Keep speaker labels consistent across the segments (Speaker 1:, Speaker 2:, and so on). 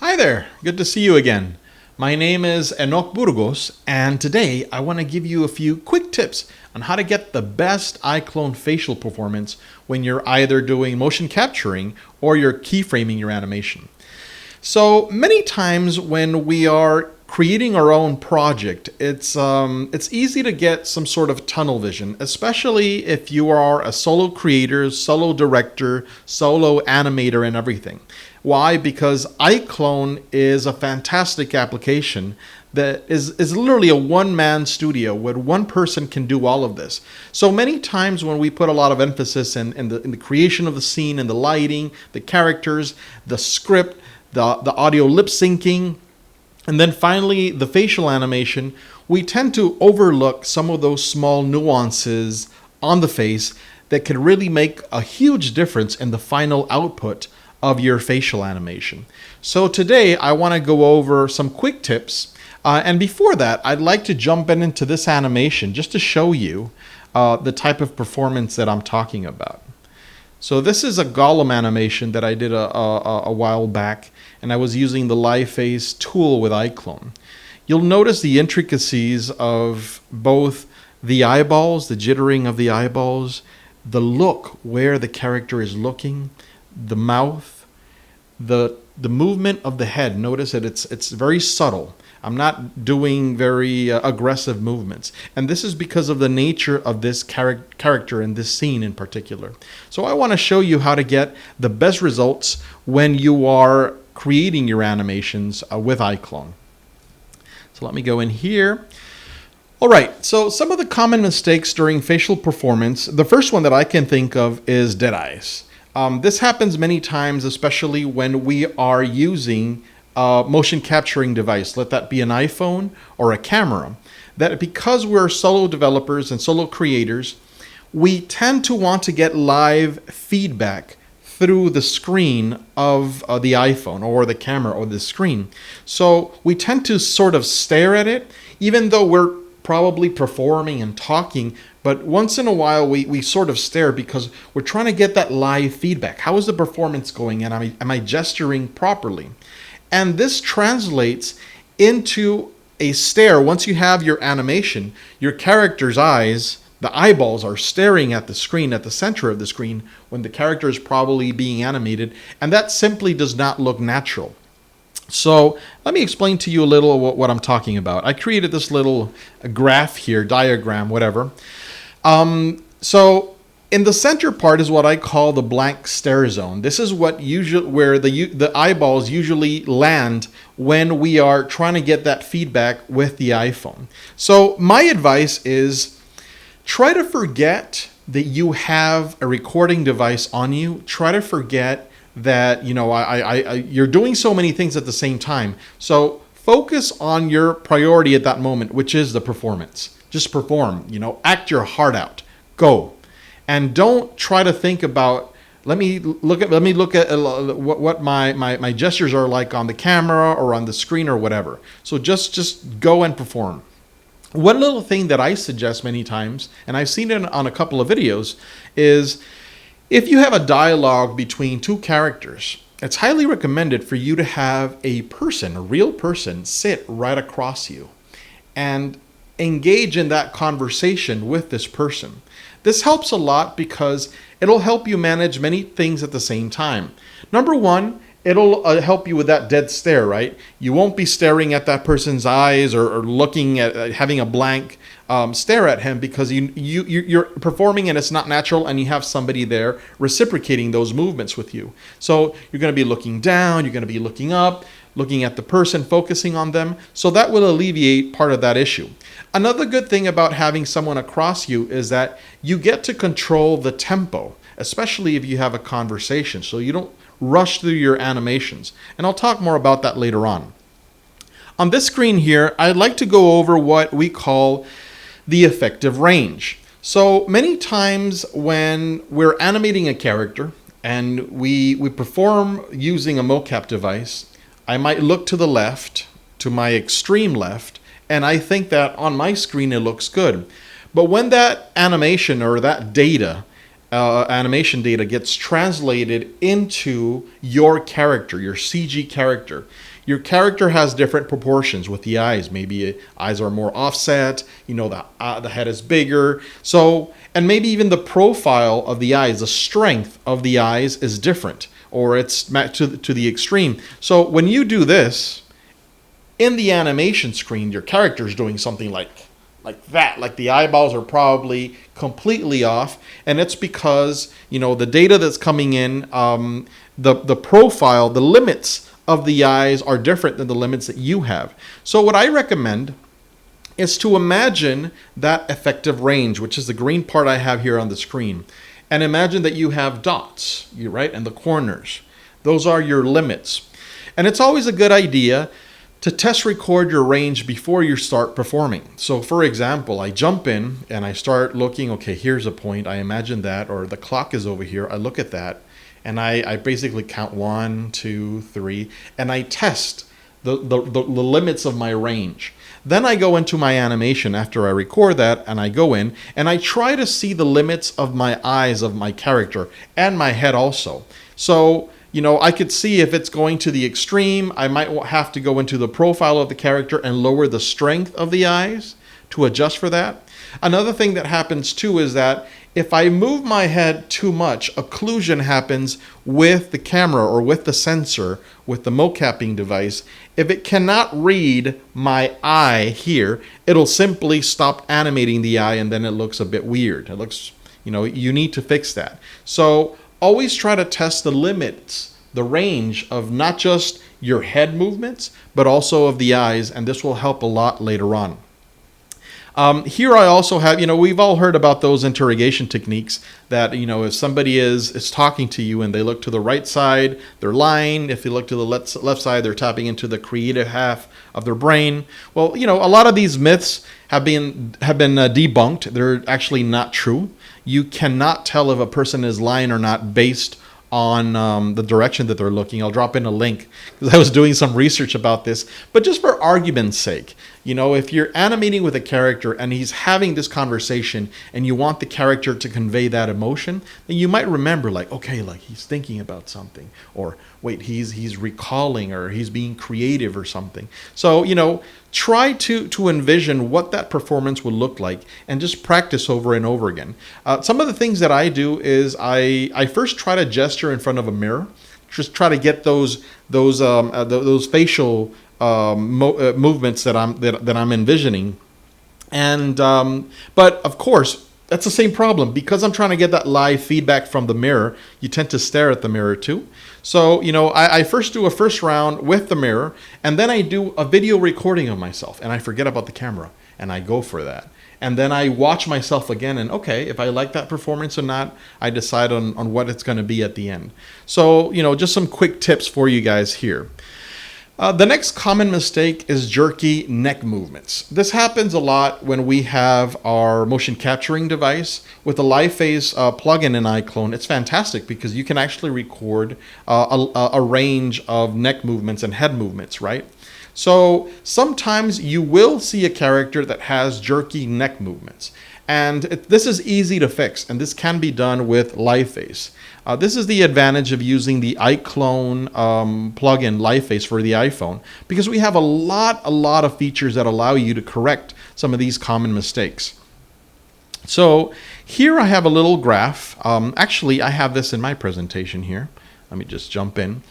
Speaker 1: Hi there, good to see you again. My name is Enoch Burgos, and today I want to give you a few quick tips on how to get the best iClone facial performance when you're either doing motion capturing or you're keyframing your animation. So many times when we are creating our own project, it's easy to get some sort of tunnel vision, especially if you are a solo creator, solo director, solo animator and everything. Why? Because iClone is a fantastic application that is literally a one-man studio where one person can do all of this. So many times when we put a lot of emphasis in the creation of the scene and the lighting, the characters, the script, the audio lip syncing, and then finally the facial animation, we tend to overlook some of those small nuances on the face that can really make a huge difference in the final output of your facial animation. So today I want to go over some quick tips. And before that, I'd like to jump into this animation just to show you the type of performance that I'm talking about. So this is a Golem animation that I did a while back, and I was using the Live Face tool with iClone. You'll notice the intricacies of both the eyeballs, the jittering of the eyeballs, the look where the character is looking, the mouth, the movement of the head. Notice that it's very subtle. I'm not doing very aggressive movements. And this is because of the nature of this character in this scene in particular. So I want to show you how to get the best results when you are creating your animations with iClone. So let me go in here. All right, so some of the common mistakes during facial performance, the first one that I can think of is dead eyes. This happens many times, especially when we are using motion capturing device, let that be an iPhone or a camera, that because we're solo developers and solo creators, we tend to want to get live feedback through the screen of the iPhone or the camera or the screen. So we tend to sort of stare at it, even though we're probably performing and talking, but once in a while we sort of stare because we're trying to get that live feedback. How is the performance going, and am I gesturing properly? And this translates into a stare. Once you have your animation, your character's eyes, the eyeballs are staring at the screen, at the center of the screen, when the character is probably being animated, and that simply does not look natural. So let me explain to you a little what I'm talking about. I created this little graph here, diagram, whatever. So in the center part is what I call the blank stare zone. This is where the eyeballs usually land when we are trying to get that feedback with the iPhone. So my advice is try to forget that you have a recording device on you. Try to forget that you're doing so many things at the same time. So focus on your priority at that moment, which is the performance. Just perform, act your heart out. Go. And don't try to think about, let me look at what my gestures are like on the camera or on the screen or whatever. So just go and perform. One little thing that I suggest many times, and I've seen it on a couple of videos, is if you have a dialogue between two characters, it's highly recommended for you to have a real person, sit right across you and engage in that conversation with this person. This helps a lot because it'll help you manage many things at the same time. Number one, it'll help you with that dead stare, right? You won't be staring at that person's eyes or looking at having a blank stare at him because you're performing and it's not natural, and you have somebody there reciprocating those movements with you. So you're going to be looking down, you're going to be looking up, looking at the person, focusing on them. So that will alleviate part of that issue. Another good thing about having someone across you is that you get to control the tempo, especially if you have a conversation, so you don't rush through your animations. And I'll talk more about that later on. On this screen here, I'd like to go over what we call the effective range. So many times when we're animating a character and we perform using a Mocap device, I might look to the left, to my extreme left, and I think that on my screen it looks good. But when that animation or that data animation data gets translated into your character, your CG character. Your character has different proportions with the eyes. Maybe eyes are more offset, the head is bigger. So, and maybe even the profile of the eyes, the strength of the eyes is different, or it's to the extreme. So when you do this, in the animation screen, your character is doing something like that. Like the eyeballs are probably completely off, and it's because the data that's coming in, the profile, the limits of the eyes are different than the limits that you have. So what I recommend is to imagine that effective range, which is the green part I have here on the screen, and imagine that you have dots, right, in the corners. Those are your limits, and it's always a good idea to test record your range before you start performing. So for example, I jump in and I start looking, okay, here's a point, I imagine that, or the clock is over here, I look at that, and I basically count 1, 2, 3, and I test the limits of my range. Then I go into my animation after I record that, and I go in and I try to see the limits of my eyes of my character and my head also. So I could see if it's going to the extreme, I might have to go into the profile of the character and lower the strength of the eyes to adjust for that. Another thing that happens too is that if I move my head too much, occlusion happens with the camera or with the sensor, with the mocapping device. If it cannot read my eye here, it'll simply stop animating the eye, and then it looks a bit weird. It looks, you need to fix that. So always try to test the limits, the range of not just your head movements, but also of the eyes, and this will help a lot later on. Here I also have, we've all heard about those interrogation techniques that, if somebody is talking to you and they look to the right side, they're lying. If they look to the left side, they're tapping into the creative half of their brain. Well, a lot of these myths have been debunked. They're actually not true. You cannot tell if a person is lying or not based on the direction that they're looking. I'll drop in a link because I was doing some research about this. But just for argument's sake, if you're animating with a character and he's having this conversation and you want the character to convey that emotion, then you might remember okay, he's thinking about something, or wait, he's recalling, or he's being creative or something. So, try to envision what that performance would look like and just practice over and over again. Some of the things that I do is I first try to gesture in front of a mirror, just try to get those facial movements that I'm envisioning, and but of course that's the same problem because I'm trying to get that live feedback from the mirror. You tend to stare at the mirror too. So I first do a first round with the mirror, and then I do a video recording of myself, and I forget about the camera, and I go for that. And then I watch myself again, and okay, if I like that performance or not, I decide on what it's going to be at the end. So, just some quick tips for you guys here. The next common mistake is jerky neck movements. This happens a lot when we have our motion capturing device. With the live phase plugin in iClone, it's fantastic because you can actually record a range of neck movements and head movements, right? So sometimes you will see a character that has jerky neck movements. And this is easy to fix, and this can be done with live phase. This is the advantage of using the iClone plugin live phase for the iPhone, because we have a lot of features that allow you to correct some of these common mistakes. So here I have a little graph. Actually, I have this in my presentation here. Let me just jump in.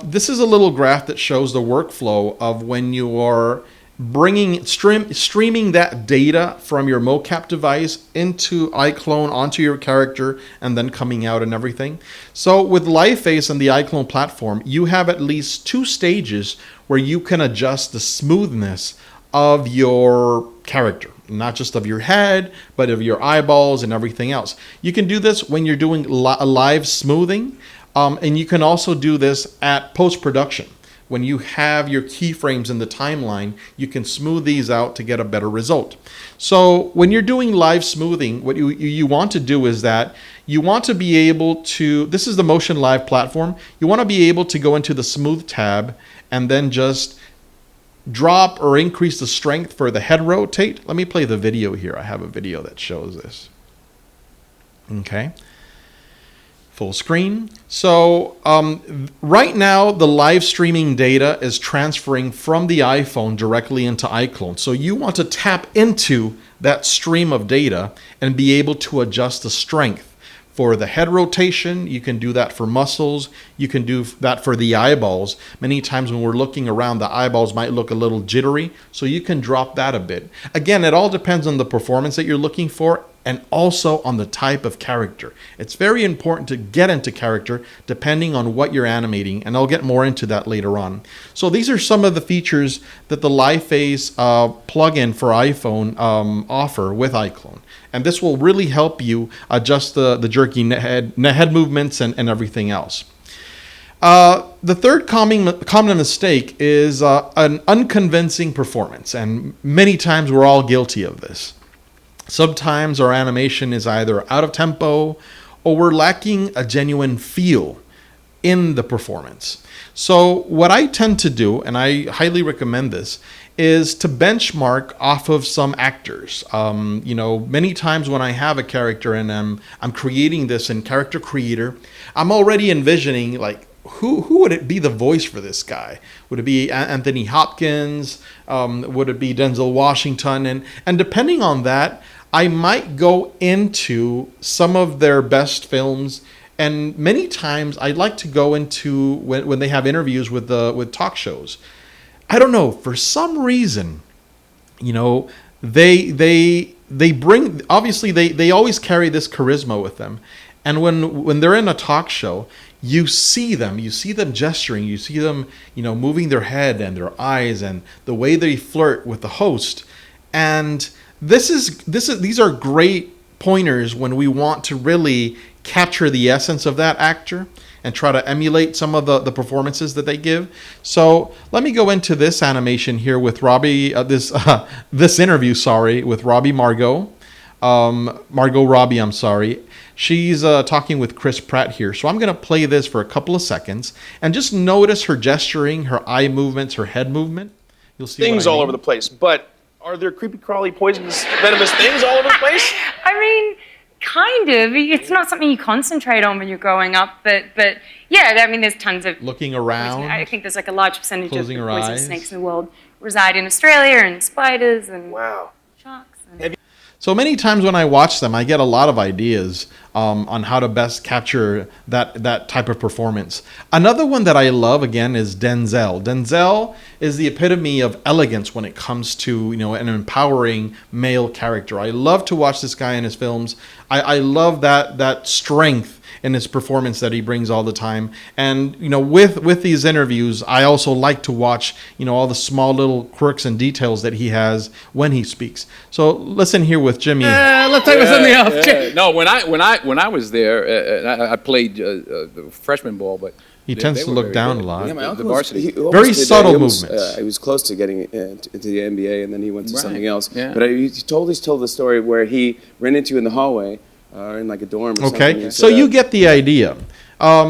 Speaker 1: This is a little graph that shows the workflow of when you are streaming that data from your mocap device into iClone onto your character and then coming out and everything. So with live phase and the iClone platform, you have at least 2 stages where you can adjust the smoothness of your character, not just of your head, but of your eyeballs and everything else. You can do this when you're doing live smoothing, and you can also do this at post-production. When you have your keyframes in the timeline, you can smooth these out to get a better result. So when you're doing live smoothing, what you want to do is that you want to be able to, this is the Motion Live platform, you want to be able to go into the Smooth tab and then just drop or increase the strength for the head rotate. Let me play the video here. I have a video that shows this. Okay. Full screen. So right now, the live streaming data is transferring from the iPhone directly into iClone. So you want to tap into that stream of data and be able to adjust the strength. For the head rotation, you can do that for muscles. You can do that for the eyeballs. Many times when we're looking around, the eyeballs might look a little jittery, so you can drop that a bit. Again, it all depends on the performance that you're looking for and also on the type of character. It's very important to get into character depending on what you're animating, and I'll get more into that later on. So these are some of the features that the Live Phase plugin for iPhone offer with iClone. And this will really help you adjust the jerky head movements and everything else. The third common mistake is an unconvincing performance, and many times we're all guilty of this. Sometimes our animation is either out of tempo or we're lacking a genuine feel in the performance. So what I tend to do, and I highly recommend this, is to benchmark off of some actors. Many times when I have a character and I'm creating this in Character Creator, I'm already envisioning like who would it be the voice for this guy? Would it be Anthony Hopkins? Would it be Denzel Washington? And depending on that, I might go into some of their best films. And many times I like to go into when they have interviews with talk shows. I don't know, for some reason, they bring, obviously they always carry this charisma with them. And when they're in a talk show, you see them gesturing, you see them, moving their head and their eyes and the way they flirt with the host. And these are great pointers when we want to really capture the essence of that actor and try to emulate some of the performances that they give. So let me go into this animation here with Robbie, this interview, with Robbie Margot Robbie, I'm sorry. She's talking with Chris Pratt here. So I'm going to play this for a couple of seconds and just notice her gesturing, her eye movements, her head movement. You'll see
Speaker 2: things all over the place, but are there creepy, crawly, poisonous, venomous things all over the place?
Speaker 3: I mean, kind of. It's not something you concentrate on when you're growing up, but yeah, I mean, there's tons of
Speaker 1: looking around.
Speaker 3: I think there's like a large percentage of the poisonous
Speaker 1: eyes.
Speaker 3: snakes in the world reside in Australia, and spiders and sharks.
Speaker 1: So many times when I watch them, I get a lot of ideas on how to best capture that type of performance. Another one that I love, again, is Denzel. Denzel is the epitome of elegance when it comes to an empowering male character. I love to watch this guy in his films. I love that strength in his performance that he brings all the time. And with these interviews, I also like to watch all the small little quirks and details that he has when he speaks. So listen here with Jimmy.
Speaker 4: Let's talk about something else. Yeah. No, when I was there, I played freshman ball, but
Speaker 1: he tends to look down a lot.
Speaker 5: Yeah, my uncle
Speaker 4: the varsity.
Speaker 1: Very subtle movements.
Speaker 5: He was close to getting into the NBA, and then he went to something else.
Speaker 4: Yeah.
Speaker 5: But he told the story where he ran into you in the hallway, in like a dorm or something.
Speaker 1: Okay, so you get the idea. I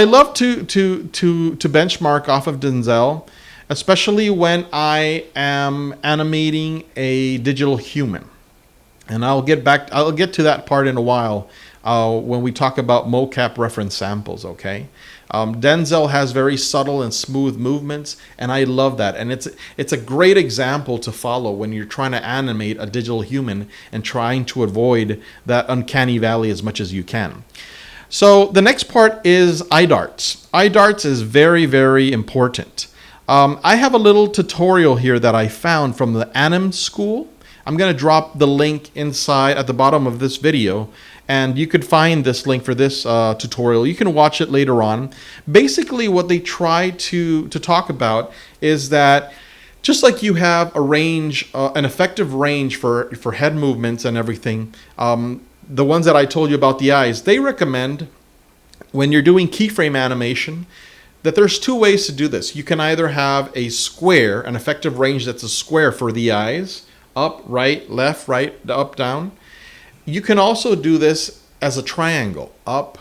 Speaker 1: love to benchmark off of Denzel, especially when I am animating a digital human. And I'll get to that part in a while when we talk about mocap reference samples, okay? Denzel has very subtle and smooth movements, and I love that. And it's a great example to follow when you're trying to animate a digital human and trying to avoid that uncanny valley as much as you can. So the next part is eye darts. Eye darts is very, very important. I have a little tutorial here that I found from the Anim School. I'm going to drop the link inside at the bottom of this video, and you could find this link for this tutorial. You can watch it later on. Basically, what they try to talk about is that just like you have a range, an effective range for head movements and everything, the ones that I told you about the eyes, they recommend when you're doing keyframe animation that there's two ways to do this. You can either have a square, an effective range that's a square for the eyes, up, right, left, right, up, down. You can also do this as a triangle, up,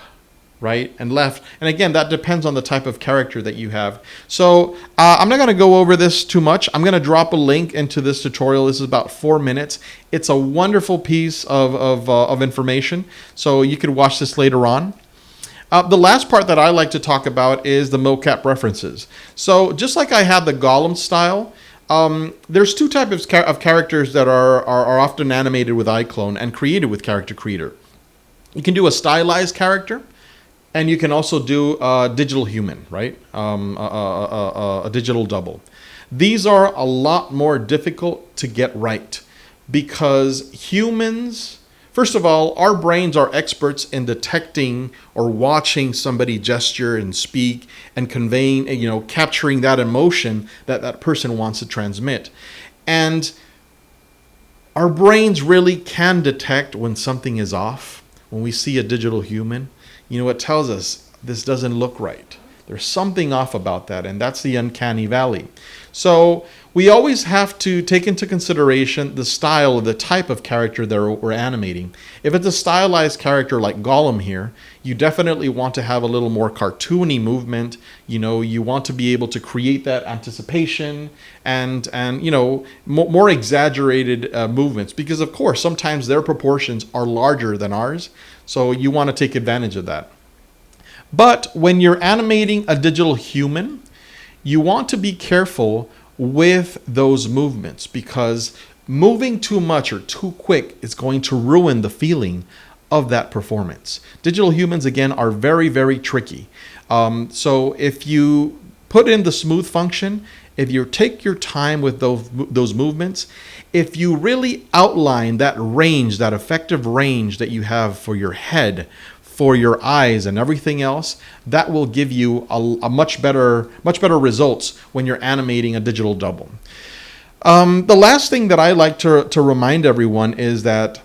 Speaker 1: right, and left. And again, that depends on the type of character that you have. So I'm not going to go over this too much. I'm going to drop a link into this tutorial. This is about 4 minutes. It's a wonderful piece of information. So you could watch this later on. The last part that I like to talk about is the mocap references. So just like I had the Golem style, there's two types of characters that are often animated with iClone and created with Character Creator. You can do a stylized character, and you can also do a digital human, right? A digital double. These are a lot more difficult to get right because humans, first of all, our brains are experts in detecting or watching somebody gesture and speak and conveying, capturing that emotion that that person wants to transmit. And our brains really can detect when something is off. When we see a digital human, it tells us this doesn't look right. There's something off about that, and that's the uncanny valley. So we always have to take into consideration the style or the type of character that we're animating. If it's a stylized character like Gollum here, you definitely want to have a little more cartoony movement. You want to be able to create that anticipation and more exaggerated movements, because of course sometimes their proportions are larger than ours. So you want to take advantage of that. But when you're animating a digital human, you want to be careful with those movements, because moving too much or too quick is going to ruin the feeling of that performance. Digital humans, again, are very, very tricky. So if you put in the smooth function, if you take your time with those movements, if you really outline that range, that effective range that you have for your head, for your eyes and everything else, that will give you a much better results when you're animating a digital double. The last thing that I like to remind everyone is that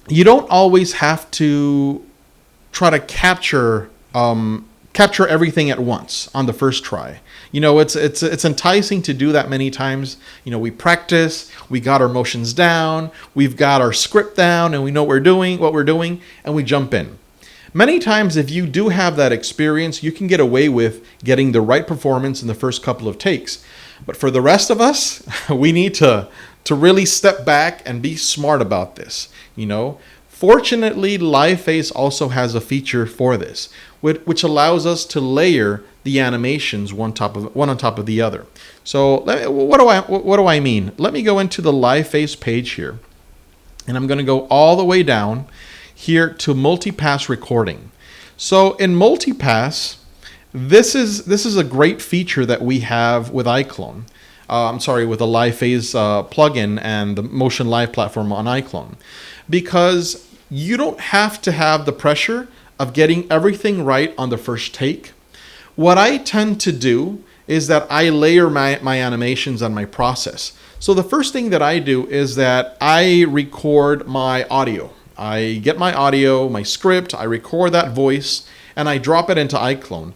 Speaker 1: you don't always have to try to capture everything at once on the first try. It's enticing to do that many times. We practice, we got our motions down, we've got our script down, and we know what we're doing, and we jump in. Many times, if you do have that experience, you can get away with getting the right performance in the first couple of takes. But for the rest of us, we need to really step back and be smart about this. Fortunately, LiveFace also has a feature for this, which allows us to layer the animations one on top of the other. So what do I mean? Let me go into the LiveFace page here, and I'm going to go all the way down here to multipass recording. So in multipass, this is a great feature that we have with iClone. With the LiveFace plugin and the Motion Live platform on iClone, because you don't have to have the pressure of getting everything right on the first take. What I tend to do is that I layer my animations on my process. So the first thing that I do is that I record my audio. I get my audio, my script, I record that voice, and I drop it into iClone.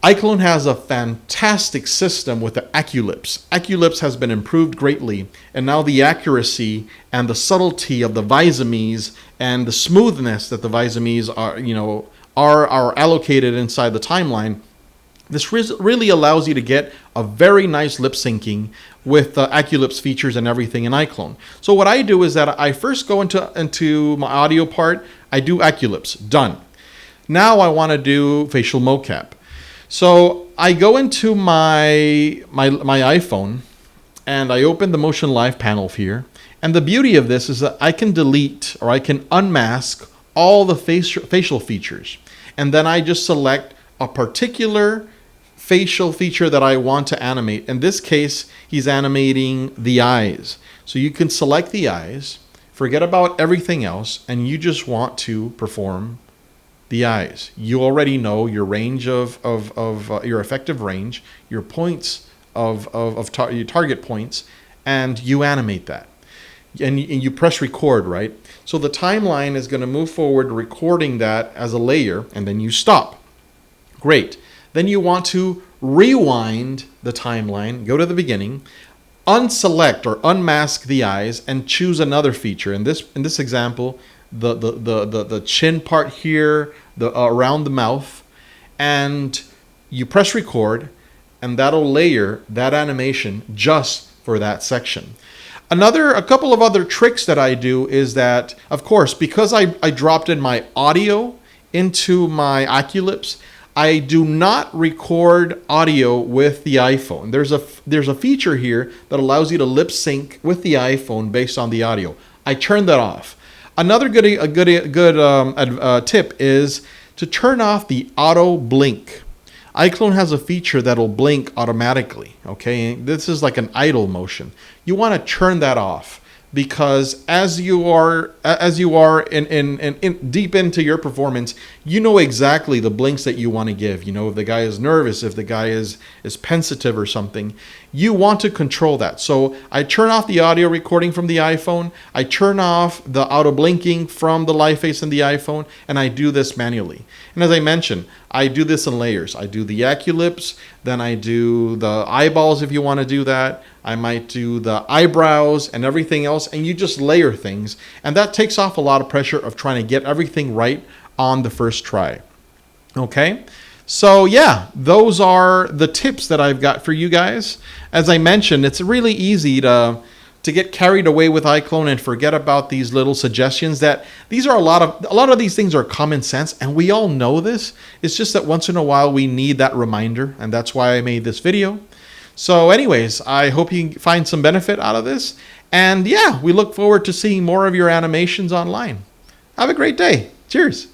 Speaker 1: iClone has a fantastic system with the Aculips. Aculips has been improved greatly, and now the accuracy and the subtlety of the Visamies and the smoothness that the Visamies are allocated inside the timeline. This really allows you to get a very nice lip syncing with the Aculips features and everything in iClone. So what I do is that I first go into my audio part, I do Aculips, done. Now I want to do facial mocap. So I go into my iPhone and I open the Motion Live panel here. And the beauty of this is that I can delete or I can unmask all the facial features. And then I just select a particular facial feature that I want to animate. In this case, he's animating the eyes. So you can select the eyes, forget about everything else, and you just want to perform the eyes. You already know your range of your effective range, your points your target points, and you animate that. And you press record, right? So the timeline is going to move forward, recording that as a layer, and then you stop. Great. Then you want to rewind the timeline, go to the beginning, unselect or unmask the eyes, and choose another feature. In this example, the chin part here, around the mouth, and you press record, and that'll layer that animation just for that section. A couple of other tricks that I do is that, of course, because I dropped in my audio into my Oculips, I do not record audio with the iPhone. There's a feature here that allows you to lip sync with the iPhone based on the audio. I turned that off. Another good tip is to turn off the auto blink. iClone has a feature that'll blink automatically. Okay, this is like an idle motion. You want to turn that off, because as you are in deep into your performance, you know exactly the blinks that you want to give. You know, if the guy is nervous, if the guy is pensive or something, you want to control that. So I turn off the audio recording from the iPhone, I turn off the auto blinking from the live face in the iPhone, and I do this manually. And as I mentioned, I do this in layers. I do the Oculips, then I do the eyeballs if you want to do that. I might do the eyebrows and everything else, and you just layer things. And that takes off a lot of pressure of trying to get everything right on the first try. Okay? So yeah, those are the tips that I've got for you guys. As I mentioned, it's really easy to get carried away with iClone and forget about these little suggestions. That these are a lot of these things are common sense, and we all know this. It's just that once in a while we need that reminder, and that's why I made this video. So anyways, I hope you find some benefit out of this. And yeah, we look forward to seeing more of your animations online. Have a great day. Cheers.